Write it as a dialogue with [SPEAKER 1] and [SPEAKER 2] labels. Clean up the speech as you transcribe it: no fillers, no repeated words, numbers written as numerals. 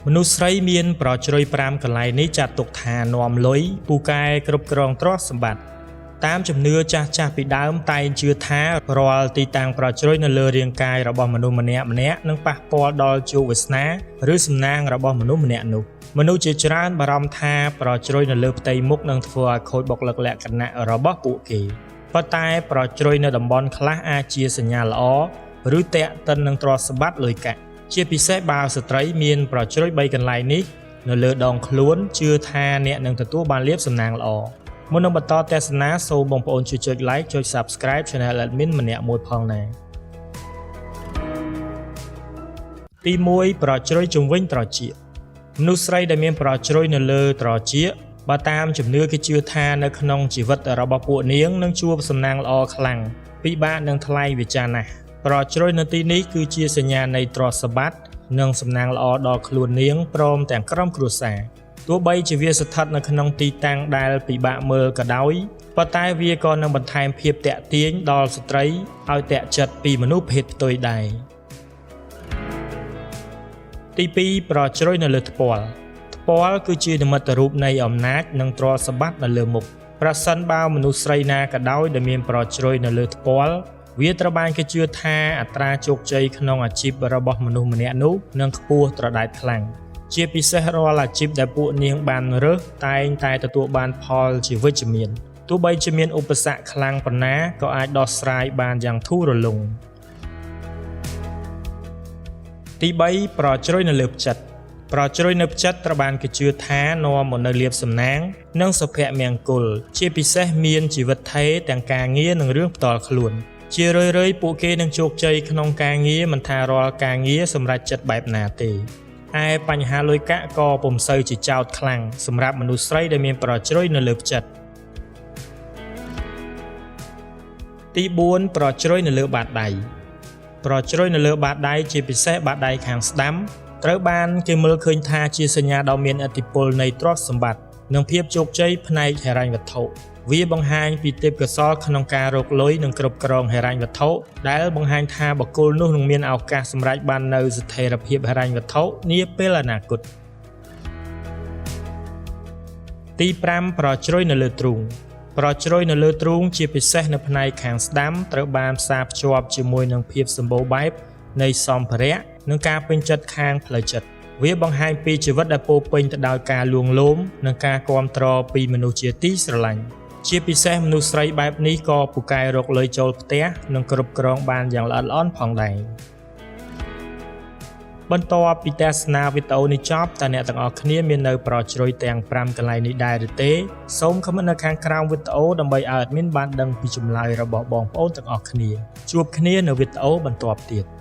[SPEAKER 1] មនុស្សស្រីមានប្រជ្រយ5កន្លែងនេះចាត់ទុកថានាំលុយពូកែគ្រប់គ្រងទ្រព្យសម្បត្តិតាមជំនឿចាស់ពីដើមតែងជឿថារាល់ទីតាំងប្រជ្រយនៅលើរាងកាយរបស់មនុស្សម្នាក់នឹងប៉ះពាល់ដល់ជោគវាសនាឬសំណាងរបស់មនុស្សម្នាក់នោះមនុស្សជាច្រើនបារម្ភថាប្រជ្រយនៅលើផ្ទៃមុខនឹងធ្វើឲ្យខូចបុគ្គលិកលក្ខណៈរបស់ពួកគេប៉ុន្តែប្រជ្រយនៅតំបន់ខ្លះអាចជាសញ្ញាល្អឬទាក់ទិននឹងទ្រព្យសម្បត្តិលុយកាក់ជាពិសេសបើស្ត្រីមានប្រជ្រយ3កន្លែងនេះនៅលើដងខ្លួនជឿថាអ្នកនឹងទទួលបានលាភសំណាងល្អមុននឹងបន្តទស្សនាសូមបងប្អូនជួយចុច like ចុច subscribe Channel Admin ម្នាក់មួយផងណាទី1ប្រជ្រយជុំវិញត្រចៀកមនុស្សស្រីដែលមានប្រជ្រយនៅលើត្រចៀកបើតាមជំនឿគេជឿថានៅក្នុងជីវិតរបស់ពួកនាងនឹងជួបសំណាងល្អខ្លាំងពិបាកនឹងថ្លៃវាចាណាស់ប្រជ្រយនៅទីនេះគឺជាសញ្ញានៃទ្រព្យសម្បត្តិនិងសំណាងល្អដល់ខ្លួននាងព្រមទាំងក្រុមគ្រួសារទោះបីជាវាស្ថិតនៅក្នុងទីតាំងដែលពិបាកមើលក៏ដោយប៉ុន្តែវាក៏នឹងបន្ថែមភាពទាក់ទាញដល់ស្ត្រីឲ្យទាក់ចិត្តពីមនុស្សភេទផ្ទុយដែរទី2ប្រជ្រយនៅលើថ្ពាល់ថ្ពាល់គឺជានិមិត្តរូបនៃអំណាចនិងទ្រព្យសម្បត្តិនៅលើមុខប្រសិនបើមនុស្សស្រីណាក៏ដោយដែលមានប្រជ្រយនៅលើថ្ពាល់វាត្រូវបានគេជឿថាអត្រាជោគជ័យក្នុងអាជីពរបស់មនុស្សម្នាក់នោះនឹងខ្ពស់ត្រដែតខ្លាំងជាពិសេសរាល់អាជីពដែលពួកនាងបានរើសតែងតែទទួលបានផលជាវិជ្ជមានទោះបីជាមានឧបសគ្គខ្លាំងប៉ុណ្ណាក៏អាចដោះស្រាយបានយ៉ាងធូររលុងទី3ប្រជ្រយនៅលើផ្ចិតប្រជ្រយនៅផ្ចិតត្រូវបានគេជឿថានាំមកនូវលាភសំណាងនិងសុភមង្គលជាពិសេសមានជីវិតថេរទាំងការងារនិងរឿងផ្ទាល់ខ្លួនជារឿយពួកគេនឹងជោគជ័យក្នុងការងារមិនថារាល់ការងារសម្រាប់ចិត្តបែបណាទេឯបញ្ហាលុយកាក់ក៏ពុំសូវជាចោទខ្លាំងសម្រាប់មនុស្សស្រីដែលមានប្រជ្រយនៅលើផ្ចិតទី4ប្រជ្រយនៅលើបាតដៃប្រជ្រយនៅលើបាតដៃជាពិសេសបាតដៃខាងស្ដាំត្រូវបានគេមើលឃើញថាជាសញ្ញាដ៏មានឥទ្ធិពលនៃទ្រព្យសម្បត្តិនិងភាពជោគជ័យផ្នែកហិរញ្ញវត្ថុវាបង្ហាញពីទេពកោសល្យក្នុងការរកលុយនិងគ្រប់គ្រងហិរញ្ញវត្ថុដែលបង្ហាញថាបុគ្គលនោះនឹងមានឱកាសសម្រេចបាននូវស្ថិរភាពហិរញ្ញវត្ថុនាពេលអនាគតទី5ប្រជ្រយនៅលើទ្រូងប្រជ្រយនៅលើទ្រូងជាពិសេសនៅផ្នែកខាងស្ដាំត្រូវបានផ្សារភ្ជាប់ជាមួយនឹងភាពសម្បូរបែបនៃសម្ភារៈនិងការពេញចិត្តខាងផ្លូវចិត្តវាបង្ហាញពីជីវិតដែលពោរពេញទៅដោយការលួងលោមនិងការគាំទ្រពីមនុស្សជាទីស្រឡាញ់ជាពិសេសមនុស្សស្រីបែបនេះក៏ពូកែរកលុយចូលផ្ទះនិងគ្រប់គ្រងបានយ៉ាងល្អិតល្អន់ផងដែរបន្ទាប់ពីទស្សនាវីដេអូនេះចប់តើអ្នកទាំងអស់គ្នាមាននៅប្រជ្រយទាំង5កន្លែងនេះដែរឬទេសូមខមមិននៅខាងក្រោមវីដេអូដើម្បីឲ្យadminបានដឹងពីចម្លើយរបស់បងប្អូនទាំងអស់គ្នាជួបគ្នានៅវីដេអូបន្ទាប់ទៀត